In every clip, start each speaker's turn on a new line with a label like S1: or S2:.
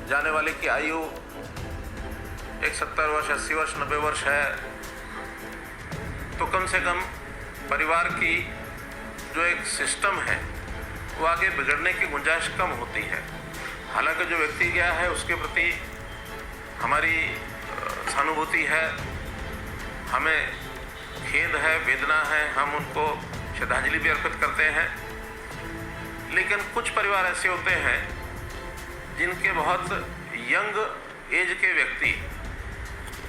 S1: जाने वाले की आयु एक 70 वर्ष, 80 वर्ष, 90 वर्ष है, तो कम से कम परिवार की जो एक सिस्टम है वो आगे बिगड़ने की गुंजाइश कम होती है। हालांकि जो व्यक्ति गया है उसके प्रति हमारी सहानुभूति है, हमें खेद है, वेदना है, हम उनको श्रद्धांजलि भी अर्पित करते हैं। लेकिन कुछ परिवार ऐसे होते हैं जिनके बहुत यंग एज के व्यक्ति,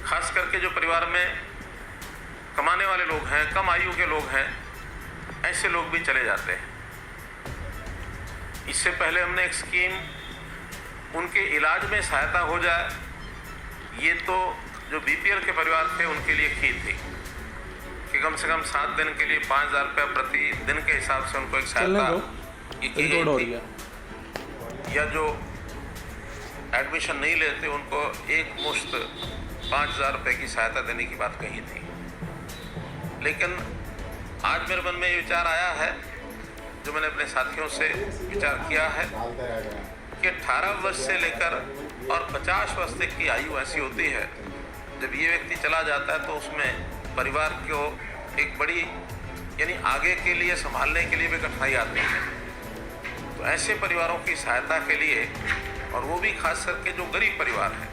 S1: खास करके जो परिवार में कमाने वाले लोग हैं, कम आयु के लोग हैं, ऐसे लोग भी चले जाते हैं। इससे पहले हमने एक स्कीम उनके इलाज में सहायता हो जाए, ये तो जो बीपीएल के परिवार थे उनके लिए की थी कि कम से कम 7 दिन के लिए 5,000 रुपये प्रति दिन के हिसाब से उनको एक सहायता की गई थी। या जो एडमिशन नहीं लेते उनको एक मुश्त 5,000 रुपये की सहायता देने की बात कही थी। लेकिन आज मेरे मन में ये विचार आया है, जो मैंने अपने साथियों से विचार किया है कि 18 वर्ष से लेकर और 50 वर्ष तक की आयु ऐसी होती है, जब ये व्यक्ति चला जाता है तो उसमें परिवार को एक बड़ी यानी आगे के लिए संभालने के लिए भी कठिनाई आती है। तो ऐसे परिवारों की सहायता के लिए, और वो भी खास करके जो गरीब परिवार है,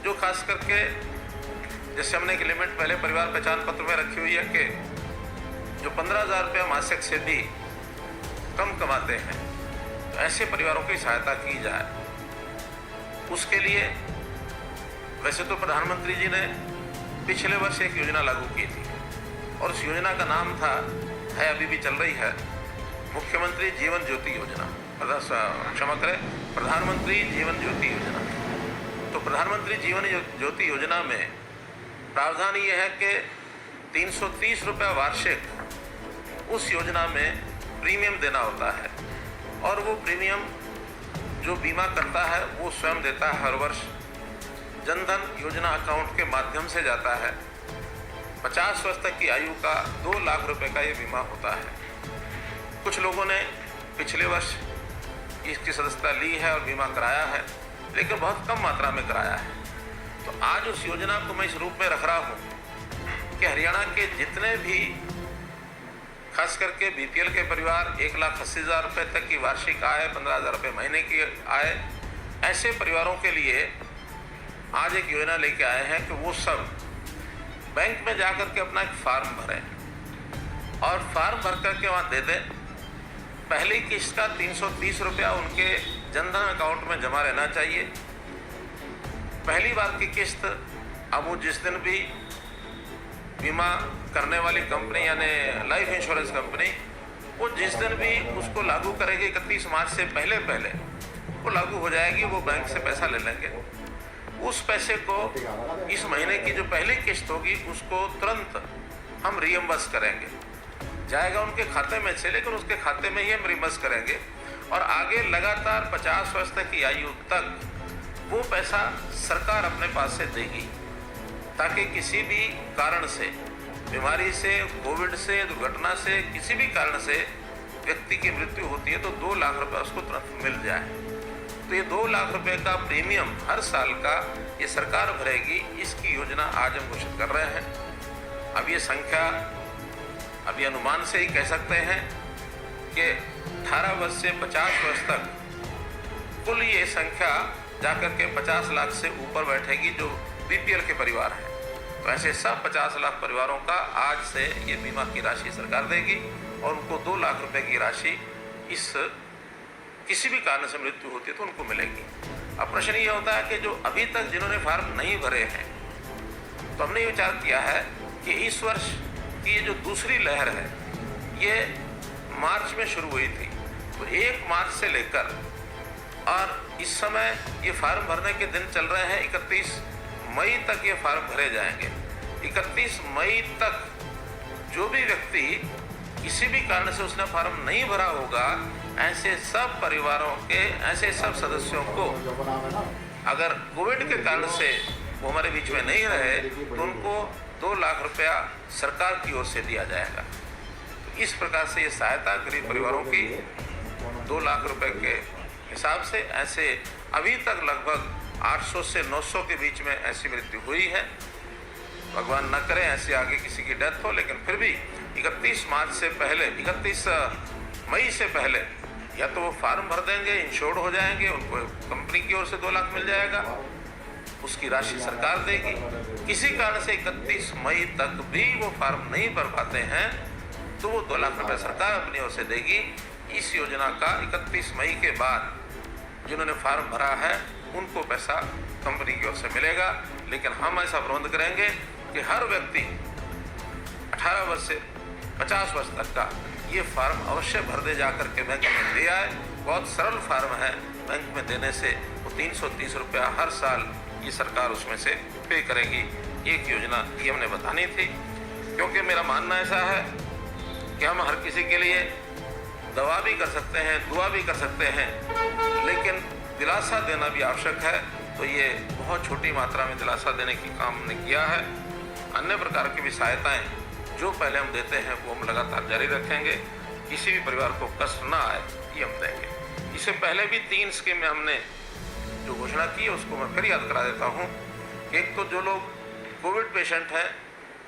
S1: जो खास करके जैसे हमने एक लिमिट पहले परिवार पहचान पत्र में रखी हुई है कि जो 15,000 रुपये मासिक से भी कम कमाते हैं, तो ऐसे परिवारों की सहायता की जाए। उसके लिए वैसे तो प्रधानमंत्री जी ने पिछले वर्ष एक योजना लागू की थी और उस योजना का नाम था, है अभी भी चल रही है, मुख्यमंत्री जीवन ज्योति योजना, क्षमा करें, प्रधानमंत्री जीवन ज्योति योजना। तो प्रधानमंत्री जीवन ज्योति योजना में प्रावधान ये है कि 330 रुपये वार्षिक उस योजना में प्रीमियम देना होता है, और वो प्रीमियम जो बीमा करता है वो स्वयं देता है। हर वर्ष जनधन योजना अकाउंट के माध्यम से जाता है। 50 वर्ष तक की आयु का 2 लाख रुपए का ये बीमा होता है। कुछ लोगों ने पिछले वर्ष इसकी सदस्यता ली है और बीमा कराया है, लेकिन बहुत कम मात्रा में कराया है। तो आज उस योजना को मैं इस रूप में रख रहा हूँ कि हरियाणा के जितने भी खास करके बीपीएल के परिवार 1,80,000 रुपये तक की वार्षिक आय, 15,000 रुपये महीने की आय, ऐसे परिवारों के लिए आज एक योजना लेके आए हैं कि वो सब बैंक में जाकर के अपना एक फार्म भरें और फार्म भर करके वहाँ दे दें। पहली किस्त का 330 रुपया उनके जनधन अकाउंट में जमा रहना चाहिए। पहली बार की किस्त अब वो जिस दिन भी बीमा करने वाली कंपनी यानी लाइफ इंश्योरेंस कंपनी, वो जिस दिन भी उसको लागू करेगी 31 मार्च से पहले वो लागू हो जाएगी, वो बैंक से पैसा ले लेंगे। उस पैसे को इस महीने की जो पहली किस्त होगी उसको तुरंत हम रियम्बर्स करेंगे, जाएगा उनके खाते में से, लेकिन उसके खाते में ही हम रियम्बर्स करेंगे। और आगे लगातार 50 वर्ष तक की आयु तक वो पैसा सरकार अपने पास से देगी, ताकि किसी भी कारण से, बीमारी से, कोविड से, दुर्घटना से, किसी भी कारण से व्यक्ति की मृत्यु होती है तो 2 लाख रुपये उसको तुरंत मिल जाए। तो ये 2 लाख रुपए का प्रीमियम हर साल का ये सरकार भरेगी, इसकी योजना आज हम घोषित कर रहे हैं। अब ये संख्या अभी अनुमान से ही कह सकते हैं कि 18 वर्ष से 50 वर्ष तक कुल ये संख्या जाकर के 50 लाख से ऊपर बैठेगी जो बीपीएल के परिवार हैं। तो ऐसे सब 50 लाख परिवारों का आज से ये बीमा की राशि सरकार देगी और उनको 2 लाख रुपए की राशि इस किसी भी कारण से मृत्यु होती है तो उनको मिलेगी। अब प्रश्न ये होता है कि जो अभी तक जिन्होंने फार्म नहीं भरे हैं, तो हमने ये विचार किया है कि इस वर्ष की ये जो दूसरी लहर है ये मार्च में शुरू हुई थी, तो 1 मार्च से लेकर और इस समय ये फार्म भरने के दिन चल रहे हैं 31 मई तक ये फार्म भरे जाएंगे। 31 मई तक जो भी व्यक्ति किसी भी कारण से उसने फार्म नहीं भरा होगा, ऐसे सब परिवारों के, ऐसे सब सदस्यों को अगर कोविड के कारण से वो हमारे बीच में नहीं रहे तो उनको 2 लाख रुपया सरकार की ओर से दिया जाएगा। तो इस प्रकार से ये सहायता गरीब परिवारों की 2 लाख रुपए के हिसाब से ऐसे अभी तक लगभग 800 से 900 के बीच में ऐसी मृत्यु हुई है। भगवान न करे ऐसे आगे किसी की डेथ हो, लेकिन फिर भी 31 मई से पहले या तो वो फार्म भर देंगे, इंश्योर्ड हो जाएंगे, उनको कंपनी की ओर से 2 लाख मिल जाएगा, उसकी राशि सरकार देगी। किसी कारण से 31 मई तक भी वो फार्म नहीं भर पाते हैं तो वो 2 लाख रुपये सरकार अपनी ओर से देगी। इस योजना का 31 मई के बाद जिन्होंने फार्म भरा है उनको पैसा कंपनी की ओर से मिलेगा। लेकिन हम ऐसा प्रबंध करेंगे कि हर व्यक्ति 18 वर्ष से 50 वर्ष तक का ये फार्म अवश्य भर दे जाकर के बैंक में दे आए। बहुत सरल फार्म है, बैंक में देने से वो 330 रुपया हर साल ये सरकार उसमें से पे करेगी। एक योजना ये हमने बतानी थी, क्योंकि मेरा मानना ऐसा है कि हम हर किसी के लिए दवा भी कर सकते हैं, दुआ भी कर सकते हैं, लेकिन दिलासा देना भी आवश्यक है। तो ये बहुत छोटी मात्रा में दिलासा देने की काम हमने किया है। अन्य प्रकार की भी सहायताएँ जो पहले हम देते हैं वो हम लगातार जारी रखेंगे। किसी भी परिवार को कष्ट ना आए ये हम देंगे। इससे पहले भी 3 स्कीम में हमने जो घोषणा की है उसको मैं फिर याद करा देता हूँ। एक तो जो लोग कोविड पेशेंट हैं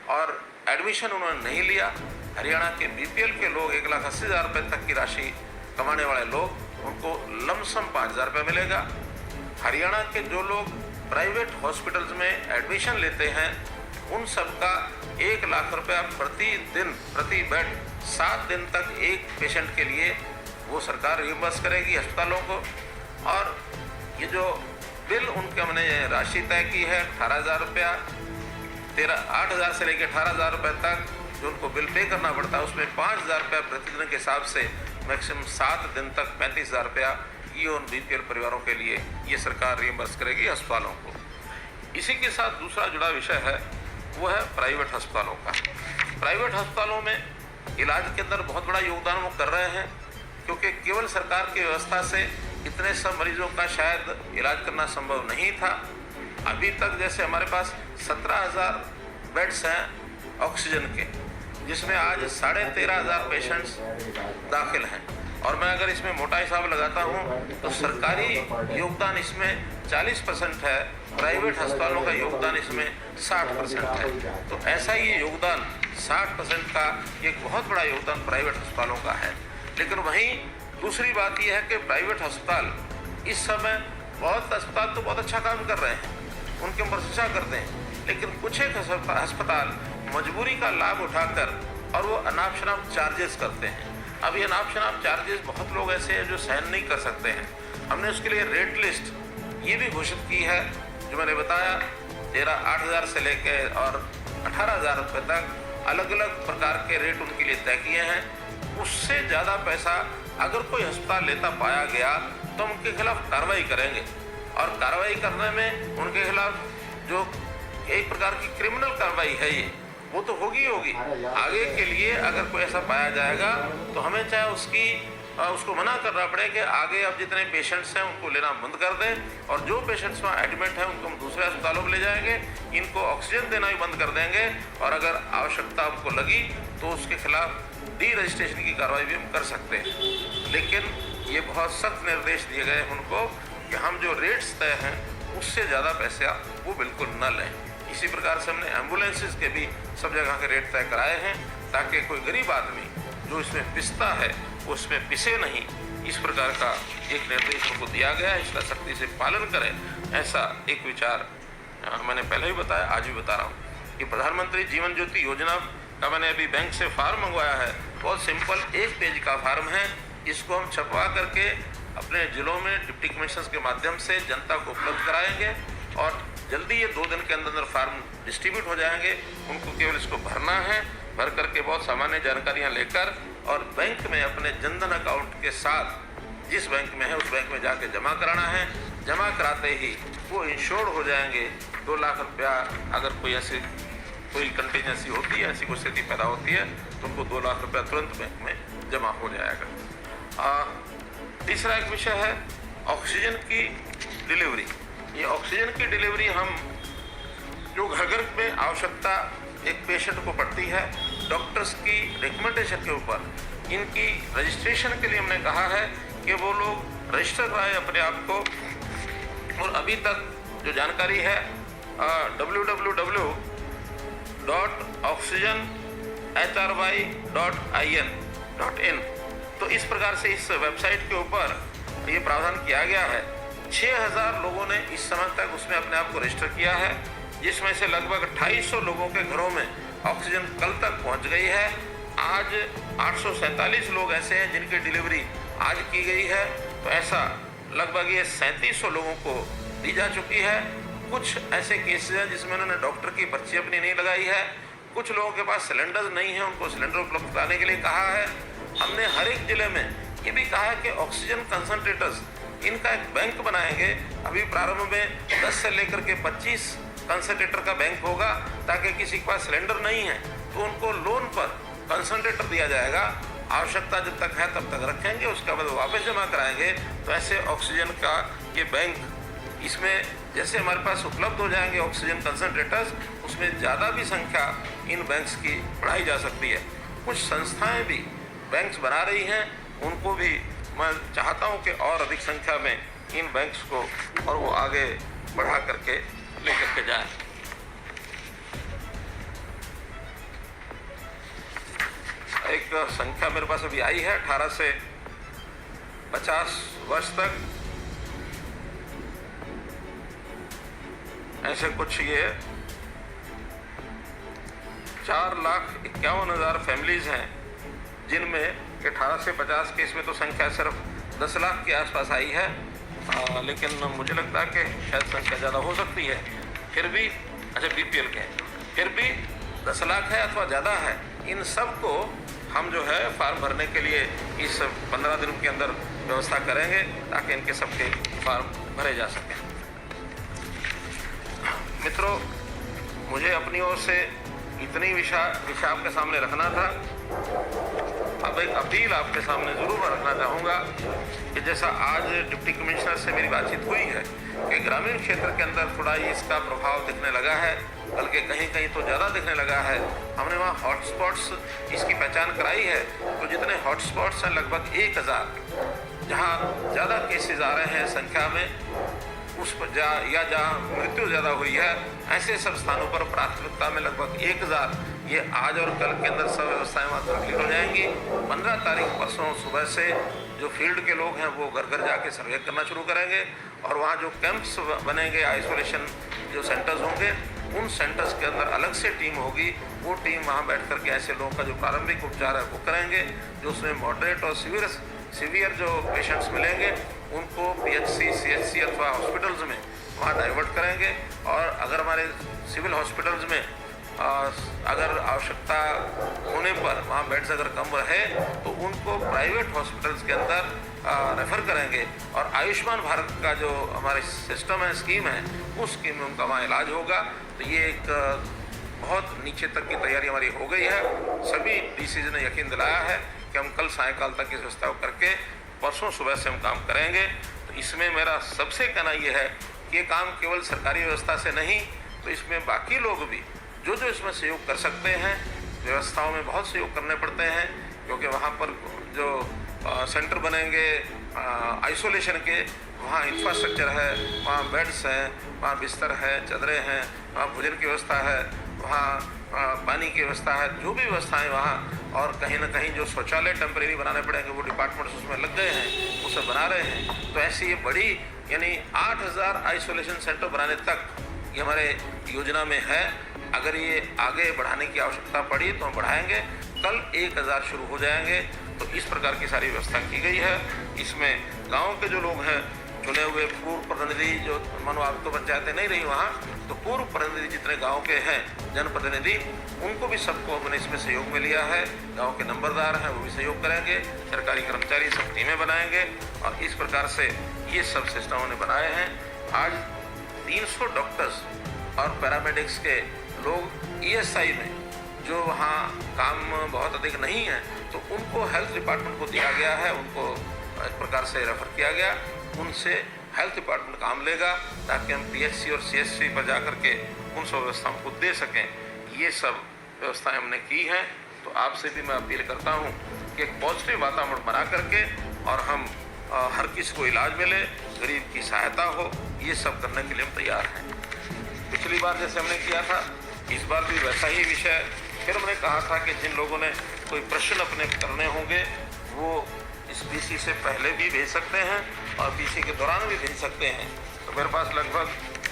S1: और एडमिशन उन्होंने नहीं लिया, हरियाणा के बीपीएल के लोग 1,80,000 रुपये तक की राशि कमाने वाले लोग, उनको लमसम 5,000 रुपये मिलेगा। हरियाणा के जो लोग प्राइवेट हॉस्पिटल्स में एडमिशन लेते हैं उन सबका 1 लाख रुपया प्रति बेड 7 दिन तक एक पेशेंट के लिए वो सरकार रिइंबर्स करेगी अस्पतालों को। और ये जो बिल उनके हमने राशि तय की है 18,000 रुपया, 8,000 से लेकर 18,000 रुपये तक जो उनको बिल पे करना पड़ता है, उसमें 5,000 रुपया प्रतिदिन के हिसाब से मैक्सिमम 7 दिन तक 35,000 रुपया ये उन बीपीएल परिवारों के लिए ये सरकार रिइंबर्स करेगी अस्पतालों को। इसी के साथ दूसरा जुड़ा विषय है वो है प्राइवेट अस्पतालों का। प्राइवेट अस्पतालों में इलाज के अंदर बहुत बड़ा योगदान वो कर रहे हैं, क्योंकि केवल सरकार की व्यवस्था से इतने सब मरीजों का शायद इलाज करना संभव नहीं था। अभी तक जैसे हमारे पास 17,000 बेड्स हैं ऑक्सीजन के, जिसमें आज 13,500 पेशेंट्स दाखिल हैं। और मैं अगर इसमें मोटा हिसाब लगाता हूँ तो सरकारी योगदान इसमें 40% है, प्राइवेट अस्पतालों का योगदान इसमें 60% है। तो ऐसा ये योगदान 60% का एक बहुत बड़ा योगदान प्राइवेट अस्पतालों का है। लेकिन वहीं दूसरी बात यह है कि प्राइवेट अस्पताल इस समय, बहुत अस्पताल तो बहुत अच्छा काम कर रहे हैं, उनके हम प्रशंसा करते हैं, लेकिन कुछ एक अस्पताल मजबूरी का लाभ उठाकर और वो अनाप शनाप चार्जेस करते हैं। अब ये अनाप शनाप चार्जेस बहुत लोग ऐसे हैं जो सहन नहीं कर सकते हैं। हमने उसके लिए रेट लिस्ट ये भी घोषित की है, जो मैंने बताया 8,000 से लेकर और 18,000 रुपये तक अलग अलग प्रकार के रेट उनके लिए तय किए हैं। उससे ज़्यादा पैसा अगर कोई अस्पताल लेता पाया गया तो हम उनके खिलाफ कार्रवाई करेंगे, और कार्रवाई करने में उनके खिलाफ जो एक प्रकार की क्रिमिनल कार्रवाई है ये वो तो होगी। आगे के लिए अगर कोई ऐसा पाया जाएगा तो हमें चाहे उसको मना करना पड़े कि आगे अब जितने पेशेंट्स हैं उनको लेना बंद कर दें, और जो पेशेंट्स वहाँ एडमिट हैं उनको हम दूसरे अस्पतालों में ले जाएंगे, इनको ऑक्सीजन देना भी बंद कर देंगे, और अगर आवश्यकता हमको लगी तो उसके खिलाफ डी रजिस्ट्रेशन की कार्रवाई भी हम कर सकते हैं। लेकिन ये बहुत सख्त निर्देश दिए गए हैं उनको कि हम जो रेट्स तय हैं उससे ज़्यादा पैसा वो बिल्कुल न लें। इसी प्रकार से हमने एम्बुलेंसेस के भी सब जगह के रेट तय कराए हैं, ताकि कोई गरीब आदमी जो इसमें पिसता है वो इसमें पिसे नहीं। इस प्रकार का एक निर्देश उनको दिया गया है, इसका सख्ती से पालन करें, ऐसा एक विचार मैंने पहले भी बताया, आज भी बता रहा हूँ कि प्रधानमंत्री जीवन ज्योति योजना का मैंने अभी बैंक से फार्म मंगवाया है। बहुत सिंपल 1 पेज का फार्म है, इसको हम छपवा करके अपने ज़िलों में डिप्टी कमिश्नर्स के माध्यम से जनता को उपलब्ध कराएंगे, और जल्दी ये 2 दिन के अंदर फार्म डिस्ट्रीब्यूट हो जाएंगे। उनको केवल इसको भरना है, भर करके बहुत सामान्य जानकारियां लेकर और बैंक में अपने जनधन अकाउंट के साथ जिस बैंक में है उस बैंक में जाके जमा कराना है। जमा कराते ही वो इंश्योर्ड हो जाएंगे। 2 लाख रुपया अगर कोई कंटीजेंसी होती है, ऐसी कोई स्थिति पैदा होती है तो उनको 2 लाख रुपया तुरंत बैंक में जमा हो जाएगा। तीसरा एक विषय है ऑक्सीजन की डिलीवरी। ये ऑक्सीजन की डिलीवरी हम जो घर घर में आवश्यकता एक पेशेंट को पड़ती है, डॉक्टर्स की रिकमेंडेशन के ऊपर इनकी रजिस्ट्रेशन के लिए हमने कहा है कि वो लोग रजिस्टर कराएं अपने आप को। और अभी तक जो जानकारी है www.oxygenhry.in, तो इस प्रकार से इस वेबसाइट के ऊपर ये प्रावधान किया गया है। 6000 लोगों ने इस समय तक उसमें अपने आप को रजिस्टर किया है, जिसमें से लगभग 250 लोगों के घरों में ऑक्सीजन कल तक पहुंच गई है। आज 847 लोग ऐसे हैं जिनकी डिलीवरी आज की गई है, तो ऐसा लगभग ये 3700 लोगों को दी जा चुकी है। कुछ ऐसे केसेस हैं जिसमें उन्होंने डॉक्टर की पर्ची अपनी नहीं लगाई है, कुछ लोगों के पास सिलेंडर नहीं है, उनको सिलेंडर उपलब्ध कराने के लिए कहा है। हमने हर एक जिले में ये भी कहा है कि ऑक्सीजन कंसंट्रेटर्स इनका एक बैंक बनाएंगे। अभी प्रारंभ में 10 से लेकर के 25 कंसंट्रेटर का बैंक होगा, ताकि किसी के पास सिलेंडर नहीं है तो उनको लोन पर कंसंट्रेटर दिया जाएगा। आवश्यकता जब तक है तब तक रखेंगे, उसके बाद वापस जमा कराएंगे। तो ऐसे ऑक्सीजन का ये बैंक, इसमें जैसे हमारे पास उपलब्ध हो जाएंगे ऑक्सीजन कंसंट्रेटर्स, उसमें ज़्यादा भी संख्या इन बैंक्स की बढ़ाई जा सकती है। कुछ संस्थाएं भी बैंक्स बना रही हैं, उनको भी मैं चाहता हूं कि और अधिक संख्या में इन बैंक्स को और वो आगे बढ़ा करके लेकर के जाए। एक संख्या मेरे पास अभी आई है, 18 से 50 वर्ष तक ऐसे कुछ ये 4,51,000 फैमिलीज हैं, जिनमें 18 से 50 के इसमें तो संख्या सिर्फ 10 लाख के आसपास आई है। लेकिन मुझे लगता है कि शायद संख्या ज़्यादा हो सकती है। फिर भी अच्छा बीपीएल के फिर भी 10 लाख है अथवा ज़्यादा है, इन सब को हम जो है फार्म भरने के लिए इस 15 दिन के अंदर व्यवस्था करेंगे, ताकि इनके सबके फार्म भरे जा सकें। मित्रों, मुझे अपनी ओर से इतनी विषय आपके सामने रखना था। अब एक अपील आपके सामने ज़रूर रखना चाहूँगा कि जैसा आज डिप्टी कमिश्नर से मेरी बातचीत हुई है कि ग्रामीण क्षेत्र के अंदर थोड़ा इसका प्रभाव दिखने लगा है, बल्कि कहीं कहीं तो ज़्यादा दिखने लगा है। हमने वहाँ हॉटस्पॉट्स इसकी पहचान कराई है, तो जितने हॉटस्पॉट्स हैं लगभग 1000, जहाँ ज़्यादा केसेस आ रहे हैं संख्या में, उस पर जहाँ मृत्यु ज़्यादा हुई है, ऐसे सब स्थानों पर प्राथमिकता में लगभग 1000 ये आज और कल के अंदर सब व्यवस्थाएं वहाँ कंप्लीट हो जाएंगी। 15 तारीख परसों सुबह से जो फील्ड के लोग हैं वो घर घर जाके सर्वे करना शुरू करेंगे, और वहाँ जो कैंप्स बनेंगे, आइसोलेशन जो सेंटर्स होंगे, उन सेंटर्स के अंदर अलग से टीम होगी। वो टीम वहाँ बैठ कर के ऐसे लोगों का जो प्रारंभिक उपचार है वो करेंगे। जो उसमें मॉडरेट और सीवियर जो पेशेंट्स मिलेंगे उनको पीएचसी, सीएचसी अथवा हॉस्पिटल्स में वहाँ डाइवर्ट करेंगे। और अगर हमारे सिविल हॉस्पिटल्स में अगर आवश्यकता होने पर वहाँ बेड्स अगर कम रहे तो उनको प्राइवेट हॉस्पिटल्स के अंदर रेफ़र करेंगे। और आयुष्मान भारत का जो हमारे सिस्टम है, स्कीम है, उस स्कीम में उनका वहाँ इलाज होगा। तो ये एक बहुत नीचे तक की तैयारी हमारी हो गई है। सभी डीसीज ने यकीन दिलाया है कि हम कल सायंकाल तक इस व्यवस्था को करके परसों सुबह से हम काम करेंगे। तो इसमें मेरा सबसे कहना ये है कि ये काम केवल सरकारी व्यवस्था से नहीं, तो इसमें बाकी लोग भी जो इसमें सहयोग कर सकते हैं। व्यवस्थाओं में बहुत सहयोग करने पड़ते हैं, क्योंकि वहाँ पर जो सेंटर बनेंगे आइसोलेशन के, वहाँ इंफ्रास्ट्रक्चर है, वहाँ बेड्स हैं, वहाँ बिस्तर है, चादरें हैं, वहाँ भोजन की व्यवस्था है, वहाँ पानी की व्यवस्था है, जो भी व्यवस्थाएं वहाँ। और कहीं ना कहीं जो शौचालय टेम्परेरी बनाने पड़ेंगे वो डिपार्टमेंट्स उसमें लग गए हैं, उसे बना रहे हैं। तो ऐसी ये बड़ी यानी 8000 आइसोलेशन सेंटर बनाने तक ये हमारे योजना में है। अगर ये आगे बढ़ाने की आवश्यकता पड़ी तो हम बढ़ाएंगे। कल 1000 शुरू हो जाएंगे। तो इस प्रकार की सारी व्यवस्था की गई है। इसमें गांव के जो लोग हैं, चुने हुए पूर्व प्रतिनिधि, जो मानो आप तो पंचायतें नहीं रही वहाँ, तो पूर्व प्रतिनिधि जितने गांव के हैं जनप्रतिनिधि, उनको भी सबको हमने इसमें सहयोग में लिया है। गांव के नंबरदार हैं वो भी सहयोग करेंगे, सरकारी कर्मचारी सब टीमें बनाएंगे, और इस प्रकार से ये सब सिस्टम हमने बनाए हैं। आज 300 डॉक्टर्स और पैरामेडिक्स के लोग ईएसआई में, जो वहाँ काम बहुत अधिक नहीं है, तो उनको हेल्थ डिपार्टमेंट को दिया गया है, उनको इस प्रकार से रेफर किया गया। उनसे हेल्थ डिपार्टमेंट काम लेगा, ताकि हम पीएचसी और सीएचसी पर जा कर के उन सब व्यवस्थाओं को दे सकें। ये सब व्यवस्थाएं हमने की हैं। तो आपसे भी मैं अपील करता हूं कि एक पॉजिटिव वातावरण बना करके और हम हर किसी को इलाज मिले, गरीब की सहायता हो, ये सब करने के लिए हम तैयार हैं। पिछली बार जैसे हमने किया था, इस बार भी वैसा ही विषय। फिर हमने कहा था कि जिन लोगों ने कोई प्रश्न अपने करने होंगे वो इस पीसी से पहले भी भेज सकते हैं और पीसी के दौरान भी भेज सकते हैं। तो मेरे पास लगभग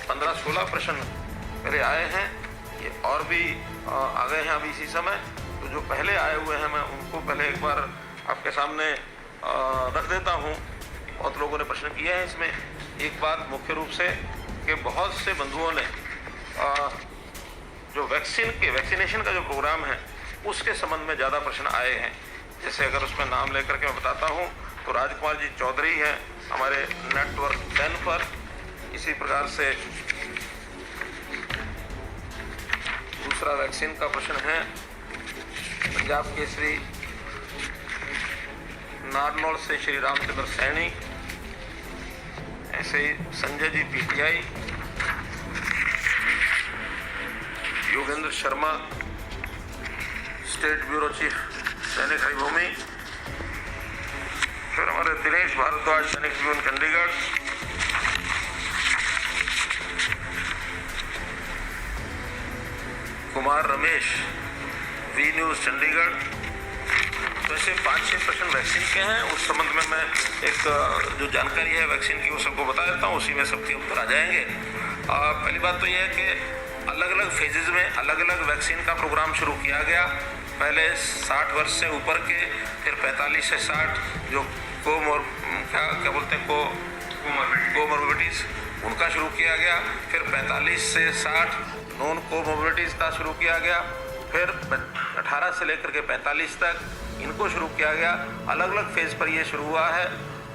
S1: 15-16 प्रश्न पहले आए हैं, ये और भी आ गए हैं अभी इसी समय। तो जो पहले आए हुए हैं मैं उनको पहले एक बार आपके सामने रख देता हूँ। बहुत लोगों ने प्रश्न किए हैं इसमें। एक बात मुख्य रूप से कि बहुत से बंधुओं ने जो वैक्सीनेशन का जो प्रोग्राम है उसके संबंध में ज़्यादा प्रश्न आए हैं। जैसे अगर उसमें नाम लेकर के मैं बताता हूँ तो राजकुमार जी चौधरी हैं हमारे नेटवर्क 10 पर। इसी प्रकार से दूसरा वैक्सीन का प्रश्न है पंजाब केसरी नारनौल से श्री रामचंद्र सैनी। ऐसे ही Sanjay ji PTI, Yogendra Sharma state bureau chief Dainik Haribhoomi. फिर हमारे Dinesh Bharadwaj Dainik Tribune Chandigarh, Kumar Ramesh V news Chandigarh. तो ऐसे 5-6 प्रश्न वैक्सीन के हैं। उस संबंध में मैं एक जो जानकारी है वैक्सीन की वो सबको बता देता हूँ, उसी में सबके उत्तर आ जाएंगे। पहली बात तो यह है कि अलग अलग फेजेज़ में अलग अलग वैक्सीन का प्रोग्राम शुरू किया गया। पहले 60 वर्ष से ऊपर के, फिर 45 से 60 जो क्या बोलते हैं कोमोर्बिडिटीज़ उनका शुरू किया गया। फिर 45 से 60 नॉन कोमोर्बिडिटीज़ का शुरू किया गया। फिर 18 से लेकर के 45 तक इनको शुरू किया गया। अलग अलग फेज़ पर ये शुरू हुआ है।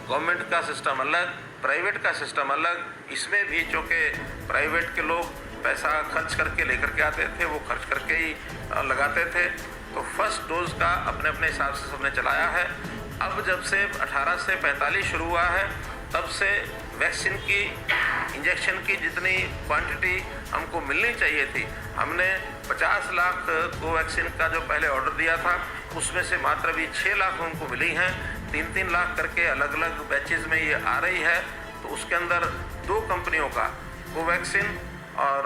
S1: गवर्नमेंट का सिस्टम अलग, प्राइवेट का सिस्टम अलग। इसमें भी चूँकि प्राइवेट के लोग पैसा खर्च करके लेकर के आते थे, वो खर्च करके ही लगाते थे। तो फर्स्ट डोज का अपने अपने हिसाब से सबने चलाया है। अब जब से 18 से 45 शुरू हुआ है तब से वैक्सीन की इंजेक्शन की जितनी क्वांटिटी हमको मिलनी चाहिए थी, हमने 50 लाख कोवैक्सीन का जो पहले ऑर्डर दिया था उसमें से मात्र अभी 6 लाख हमको मिली हैं। 3-3 लाख करके अलग अलग बैचेज़ में ये आ रही है। तो उसके अंदर 2 कंपनियों का कोवैक्सीन और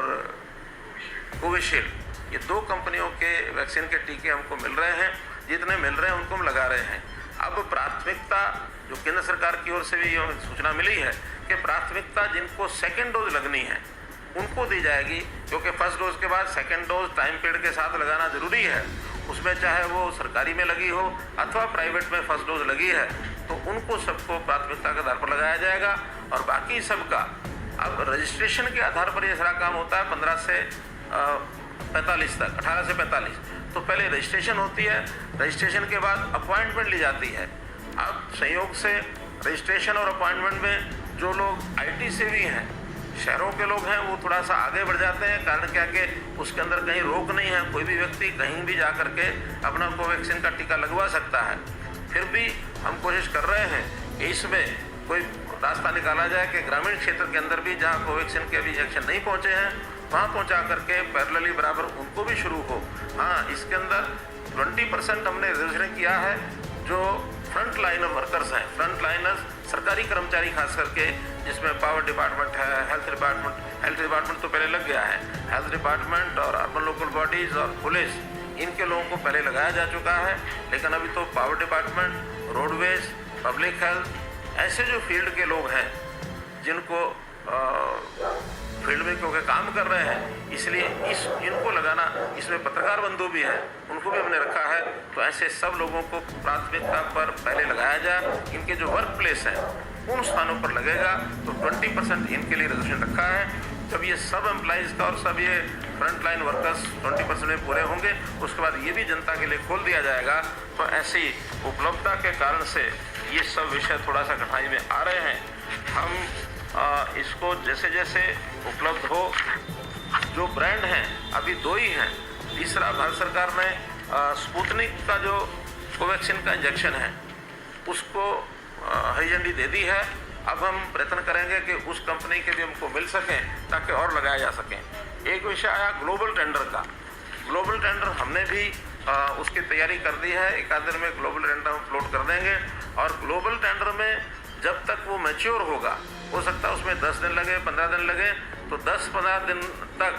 S1: कोविशील्ड, ये 2 कंपनियों के वैक्सीन के टीके हमको मिल रहे हैं। जितने मिल रहे हैं उनको हम लगा रहे हैं। अब प्राथमिकता जो केंद्र सरकार की ओर से भी ये सूचना मिली है कि प्राथमिकता जिनको सेकेंड डोज लगनी है उनको दी जाएगी, क्योंकि फर्स्ट डोज के बाद सेकेंड डोज टाइम पीरियड के साथ लगाना ज़रूरी है। उसमें चाहे वो सरकारी में लगी हो अथवा प्राइवेट में फर्स्ट डोज लगी है तो उनको सबको प्राथमिकता के आधार पर लगाया जाएगा। और बाकी सबका अब रजिस्ट्रेशन के आधार पर ये सारा काम होता है 15 से 45 तक, 18 से 45। तो पहले रजिस्ट्रेशन होती है, रजिस्ट्रेशन के बाद अपॉइंटमेंट ली जाती है। अब संयोग से रजिस्ट्रेशन और अपॉइंटमेंट में जो लोग आईटी से भी हैं, शहरों के लोग हैं, वो थोड़ा सा आगे बढ़ जाते हैं। कारण क्या कि उसके अंदर कहीं रोक नहीं है, कोई भी व्यक्ति कहीं भी जा कर के अपना कोवैक्सीन का टीका लगवा सकता है। फिर भी हम कोशिश कर रहे हैं कि इसमें कोई रास्ता निकाला जाए कि ग्रामीण क्षेत्र के अंदर भी जहाँ कोवैक्सीन के अभी इंजेक्शन नहीं पहुँचे हैं वहाँ पहुँचा करके पैरेलली बराबर उनको भी शुरू हो। हाँ, इसके अंदर 20% हमने रिजर्वेशन किया है जो फ्रंट लाइन वर्कर्स हैं, फ्रंट लाइनर्स, सरकारी कर्मचारी खास करके, जिसमें पावर डिपार्टमेंट है, हेल्थ डिपार्टमेंट तो पहले लग गया है, हेल्थ डिपार्टमेंट और अर्बन लोकल बॉडीज़ और पुलिस, इनके लोगों को पहले लगाया जा चुका है। लेकिन अभी तो power department, roadways, public health, ऐसे जो फील्ड के लोग हैं जिनको फील्ड में क्योंकि काम कर रहे हैं, इसलिए इनको लगाना, इसमें पत्रकार बंधु भी हैं, उनको भी हमने रखा है। तो ऐसे सब लोगों को प्राथमिकता पर पहले लगाया जाए। इनके जो वर्क प्लेस हैं उन स्थानों पर लगेगा। तो 20% इनके लिए रिजर्वेशन रखा है। जब ये सब एम्प्लॉइज़ का और सब ये फ्रंट लाइन वर्कर्स 20% में पूरे होंगे, उसके बाद ये भी जनता के लिए खोल दिया जाएगा। तो ऐसी उपलब्धता के कारण से ये सब विषय थोड़ा सा कठिनाई में आ रहे हैं। हम इसको जैसे जैसे उपलब्ध हो, जो ब्रांड हैं अभी 2 ही हैं। तीसरा भारत सरकार ने स्पुतनिक का जो कोवैक्सीन का इंजेक्शन है उसको हरी झंडी दे दी है। अब हम प्रयत्न करेंगे कि उस कंपनी के भी हमको मिल सकें ताकि और लगाया जा सकें। एक विषय आया ग्लोबल टेंडर का। ग्लोबल टेंडर हमने भी उसकी तैयारी कर दी है। एक आध दिन में ग्लोबल टेंडर हम फ्लोट कर देंगे और ग्लोबल टेंडर में जब तक वो मैच्योर होगा, हो सकता है उसमें 10 दिन लगे, 15 दिन लगे, तो 10-15 दिन तक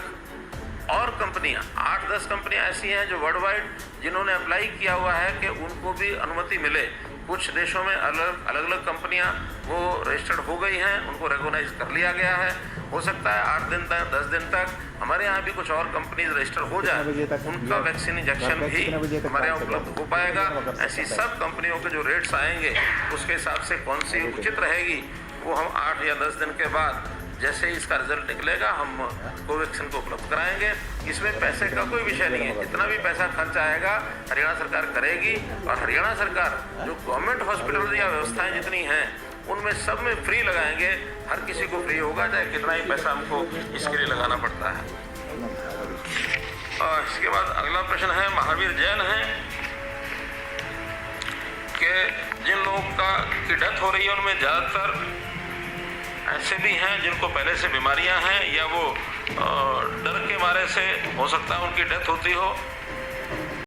S1: और कंपनियां, 8-10 कंपनियां ऐसी हैं जो वर्ल्ड वाइड जिन्होंने अप्लाई किया हुआ है कि उनको भी अनुमति मिले। कुछ देशों में अलग अलग कंपनियां वो रजिस्टर्ड हो गई हैं, उनको रेगोनाइज कर लिया गया है। हो सकता है 8 दिन तक, 10 दिन तक हमारे यहाँ भी कुछ और कंपनीज रजिस्टर हो जाए, उनका वैक्सीन इंजेक्शन भी हमारे यहाँ उपलब्ध हो पाएगा। ऐसी सब कंपनियों के जो रेट्स आएंगे उसके हिसाब से कौन सी उचित रहेगी वो हम 8 या 10 दिन के बाद जैसे ही इसका रिजल्ट निकलेगा हम कोवैक्सीन को उपलब्ध कराएंगे। इसमें पैसे का कोई विषय नहीं है, जितना भी पैसा खर्च आएगा हरियाणा सरकार करेगी, और हरियाणा सरकार जो गवर्नमेंट हॉस्पिटल या व्यवस्थाएं जितनी हैं उनमें सब में फ्री लगाएंगे। हर किसी को फ्री होगा, चाहे कितना ही पैसा हमको इसके लिए लगाना पड़ता है। और इसके बाद अगला प्रश्न है, महावीर जैन है कि जिन लोगों की डेथ हो रही है उनमें ज़्यादातर ऐसे भी हैं जिनको पहले से बीमारियां हैं या वो डर के मारे से हो सकता है उनकी डेथ होती हो।